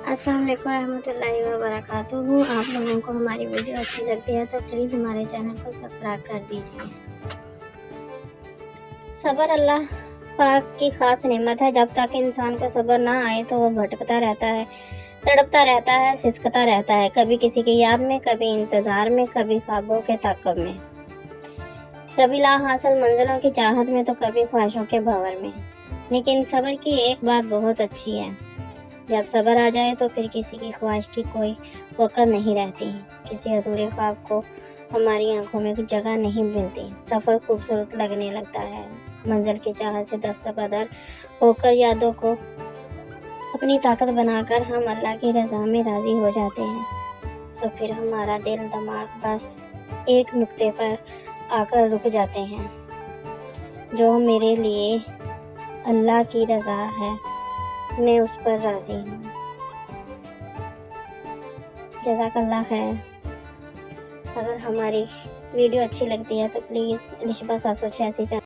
अस्सलाम वालेकुम रहमतुल्लाहि व बरकातुहू। आप लोगों को हमारी वीडियो अच्छी लगती है तो प्लीज़ हमारे चैनल को सब्सक्राइब कर दीजिए। सब्र अल्लाह पाक की ख़ास नेमत है। जब तक इंसान को सब्र ना आए तो वो भटकता रहता है, तड़पता रहता है, सिसकता रहता है, कभी किसी की याद में, कभी इंतज़ार में, कभी ख्वाबों के ताक़ब में, कभी ला हासिल मंजिलों की चाहत में, तो कभी ख्वाहिशों के भंवर में। लेकिन सब्र की एक बात बहुत अच्छी है, जब सब्र आ जाए तो फिर किसी की ख्वाहिश की कोई वक़्त नहीं रहती, किसी अधूरे ख्वाब को हमारी आंखों में कुछ जगह नहीं मिलती। सफ़र खूबसूरत लगने लगता है, मंजिल की चाहत से दस्तबदर होकर यादों को अपनी ताकत बनाकर हम अल्लाह की रज़ा में राज़ी हो जाते हैं। तो फिर हमारा दिल दिमाग बस एक नुक्ते पर आकर रुक जाते हैं, जो मेरे लिए अल्लाह की रज़ा है, मैं उस पर राज़ी हूँ। जज़ाकल्लाह खैर। अगर हमारी वीडियो अच्छी लगती है तो प्लीज़ लिशबा 786